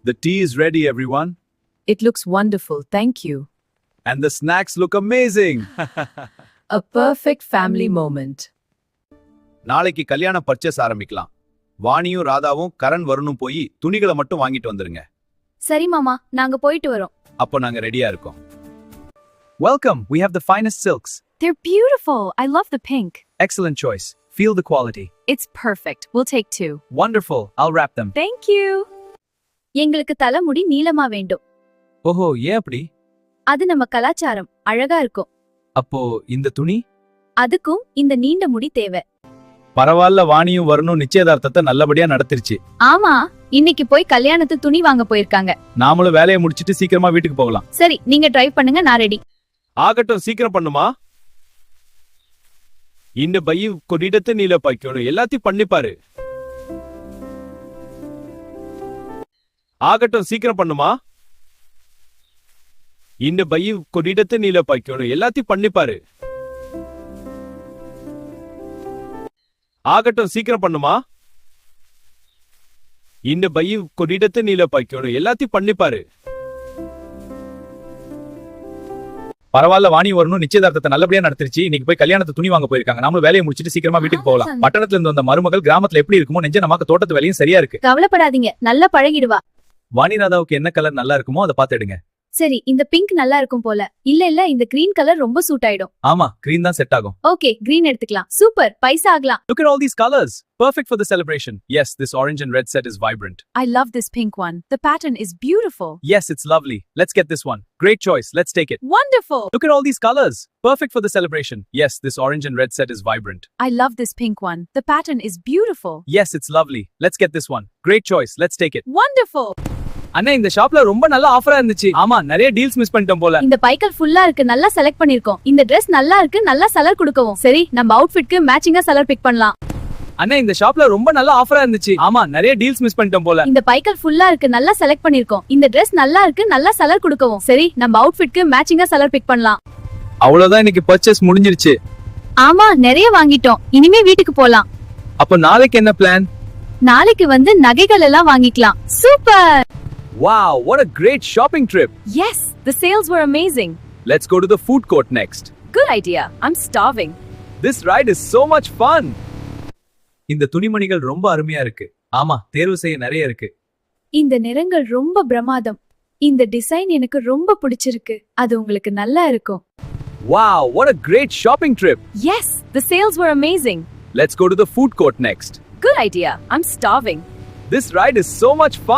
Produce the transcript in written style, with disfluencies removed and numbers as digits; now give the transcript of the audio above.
The tea is ready, everyone. It looks wonderful, thank you. And the snacks look amazing. A perfect family moment. நாளைக்கு கல்யாண purchase ஆரம்பிக்கலாம். வாணியும் ராதாவும் கரண் வருணும் போய் துணிகளை மட்டும் வாங்கிட்டு வந்துருங்க. சரி மாமா, நாங்க போயிட்டு வரோம். அப்போ நாங்க ரெடியா இருக்கோம். Welcome, we have the finest silks. They're beautiful. I love the pink. Excellent choice. Feel the quality. It's perfect. We'll take 2. Wonderful. I'll wrap them. Thank you. எங்களுக்கு தலைமுடி நீளமா வேண்டும். ஓஹோ, ஏன் அப்படி? அது நம்ம கலாச்சாரம். அழகா இருக்கும். அப்போ இந்த துணி? அதுக்கும் இந்த நீண்ட முடி தேவை. பரவாயில்ல, வாணியும் வரணும் நிச்சயதார்த்தத்தை நல்லபடியா நடத்திருச்சு. ஆமா, இன்னைக்கு போய் கல்யாணத்து துணி வாங்க போயிருக்காங்க. நாமளும் வேலையை முடிச்சிட்டு சீக்கிரமா வீட்டுக்கு போகலாம். சரி, நீங்க டிரைவ் பண்ணுங்க, நான் ரெடி. ஆகட்டும், சீக்கிரம் பண்ணுமா. இந்த பைய கொடிடத்தை நீல பாய்க்கணும், எல்லாத்தையும் பண்ணிப்பாரு. ஆகட்டும், சீக்கிரம் பண்ணுமா. இந்த பைய கொடிடத்தை நீல பாய்க்கணும், எல்லாத்தையும் பண்ணிப்பாரு. ஆகட்டும், சீக்கிரம் பண்ணுமா. இந்த பைய கொடிடத்தை நீல பாய்க்கணும், எல்லாத்தையும் பண்ணிப்பாரு. பரவாயில்ல, வாணி வரணும் நிச்சயதார்த்தத்தை நல்லபடியா நடத்திருச்சு. இன்னைக்கு போய் கல்யாணத்து துணி வாங்க போயிருக்காங்க. நாமளும் வேலையை முடிச்சிட்டு சீக்கிரமா வீட்டுக்கு போகலாம். பட்டணத்துல இருந்து வந்த மருமகள் கிராமத்துல எப்படி இருக்குமோ நெஞ்ச நமக்கு தோட்டத்து வேலையும் சரியா இருக்கு. கவலைப்படாதீங்க, நல்லா பழகிடுவா. வாணி ராதாவுக்கு என்ன கலர் நல்லா இருக்குமோ அதை பார்த்து எடுங்க. சரி, இந்த பிங்க் நல்லா இருக்கும் போல. இல்ல இந்த கிரீன் கலர் ரொம்ப சூட் ஆயிடும். ஆமா, கிரீன் தான் செட் ஆகும். ஓகே, கிரீன் எடுத்துக்கலாம். சூப்பர், பைசா ஆகலாம். Look at all these colors. Perfect for the celebration. Yes, this orange and red set is vibrant. I love this pink one. The pattern is beautiful. Yes, it's lovely. Let's get this one. Great choice. Let's take it. Wonderful. Look at all these colors. Perfect for the celebration. Yes, this orange and red set is vibrant. I love this pink one. The pattern is beautiful. Yes, it's lovely. Let's get this one. Great choice. Let's take it. Wonderful. அண்ணா, இந்த ஷாப்ல ரொம்ப நல்ல ஆஃபரா இருந்துச்சு. ஆமா, நிறைய deals miss பண்ணிட்டோம் போல. இந்த பைக்கல் ஃபுல்லா இருக்கு, நல்லா செலக்ட் பண்ணிருக்கோம். இந்த Dress நல்லா இருக்கு, நல்லா சலர் கொடுக்கவும். சரி, நம்ம அவுட்ஃபிட்க்கு மேட்சிங்கா சலர் பிக் பண்ணலாம். அண்ணா, இந்த ஷாப்ல ரொம்ப நல்ல ஆஃபரா இருந்துச்சு. ஆமா, நிறைய டீல்ஸ் மிஸ் பண்ணிட்டோம் போல. இந்த பைக்கல் ஃபுல்லா இருக்கு, நல்லா செலக்ட் பண்ணிருக்கோம். இந்த Dress நல்லா இருக்கு, நல்லா சலர் கொடுக்கவும். சரி, நம்ம அவுட்ஃபிட்க்கு மேட்சிங்கா சலர் பிக் பண்ணலாம். அவ்வளவுதான், இன்னைக்கு பர்ச்சேஸ் முடிஞ்சிருச்சு. ஆமா, நிறைய வாங்கிட்டோம். இனிமே வீட்டுக்கு போலாம். அப்ப நாளைக்கு என்ன பிளான்? நாளைக்கு வந்து நகைகள் எல்லாம் வாங்கிக்கலாம். Super. Wow, what a great shopping trip. Yes, the sales were amazing. Let's go to the food court next. Good idea. I'm starving. This ride is so much fun. இந்த துணிமணிகள் ரொம்ப அருமையா இருக்கு. ஆமா, தேர்வு செய்ய நிறைய இருக்கு. இந்த நிறங்கள் ரொம்ப பிரமாதம். இந்த டிசைன் எனக்கு ரொம்ப பிடிச்சிருக்கு. அது உங்களுக்கு நல்லா இருக்கும். Wow, what a great shopping trip. Yes, the sales were amazing. Let's go to the food court next. Good idea. I'm starving. This ride is so much fun.